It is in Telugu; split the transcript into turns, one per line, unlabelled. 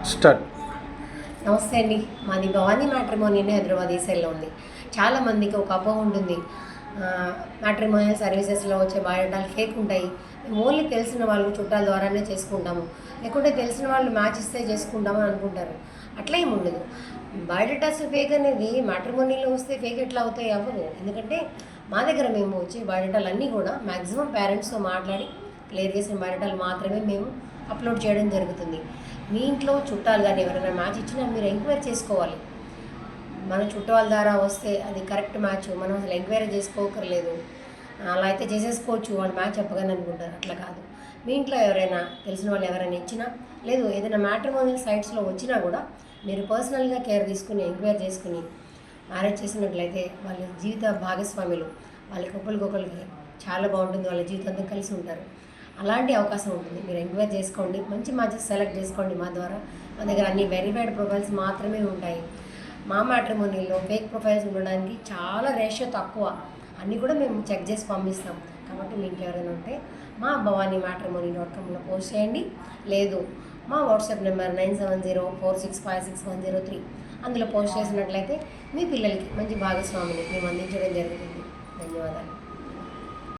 స్టార్ట్.
నమస్తే అండి. మాది భవానీ మ్యాట్రిమోనీ అని హైదరాబాద్ ఈ సైడ్లో ఉంది. చాలామందికి ఒక అపోహ ఉంటుంది, మ్యాట్రిమోనియల్ సర్వీసెస్లో వచ్చే బయోడేటాలు ఫేక్ ఉంటాయి, మేము ఓన్లీ తెలిసిన వాళ్ళు చుట్టాల ద్వారానే చేసుకుంటాము, లేకుంటే తెలిసిన వాళ్ళు మ్యాచ్ ఇస్తే చేసుకుంటాము అని అనుకుంటారు. అట్లా ఏమి ఉండదు. బయోడేటాస్ ఫేక్ అనేది మ్యాట్రిమోనీలో వస్తే ఫేక్ ఎట్లా అవుతాయి? అవ్వవు. ఎందుకంటే మా దగ్గర మేము వచ్చే బయోడేటాలు అన్నీ కూడా మ్యాక్సిమం పేరెంట్స్తో మాట్లాడి క్లియర్ చేసిన బయోడేటాలు మాత్రమే మేము అప్లోడ్ చేయడం జరుగుతుంది. మీ ఇంట్లో చుట్టాలు కానీ ఎవరైనా మ్యాచ్ ఇచ్చినా మీరు ఎంక్వైరీ చేసుకోవాలి. మన చుట్టాల ద్వారా వస్తే అది కరెక్ట్ మ్యాచ్, మనం అసలు ఎంక్వైరీ చేసుకోకర్లేదు. అలా అయితే చేసేసుకోవచ్చు, వాళ్ళు మ్యాచ్ చెప్పగానే అనుకుంటారు. అట్లా కాదు. మీ ఇంట్లో ఎవరైనా తెలిసిన వాళ్ళు ఎవరైనా ఇచ్చినా, లేదు ఏదైనా మ్యాట్రిమోనియల్ సైట్స్లో వచ్చినా కూడా మీరు పర్సనల్గా కేర్ తీసుకుని ఎంక్వైరీ చేసుకుని మ్యారేజ్ చేసినట్లయితే వాళ్ళ జీవిత భాగస్వాములు, వాళ్ళకి ఒకరికొకరికి చాలా బాగుంటుంది, వాళ్ళ జీవితంతో కలిసి ఉంటారు. అలాంటి అవకాశం ఉంటుంది. మీరు ఎంక్వైరీ చేసుకోండి, మంచి మ్యాచెస్ సెలెక్ట్ చేసుకోండి. మా ద్వారా మా దగ్గర అన్ని వెరిఫైడ్ ప్రొఫైల్స్ మాత్రమే ఉంటాయి. మా మ్యాట్రిమోనీలో ఫేక్ ప్రొఫైల్స్ ఉండడానికి చాలా రేషియో తక్కువ. అన్నీ కూడా మేము చెక్ చేసి పంపిస్తాం. కాబట్టి మీ ఇంట్లో ఎవరైనా ఉంటే మా భవానీ మ్యాట్రిమోనీ.comలో పోస్ట్ చేయండి. లేదు మా వాట్సాప్ నెంబర్ 9704656103 అందులో పోస్ట్ చేసినట్లయితే మీ పిల్లలకి మంచి భాగస్వామిని మేము అందించడం జరుగుతుంది. ధన్యవాదాలు.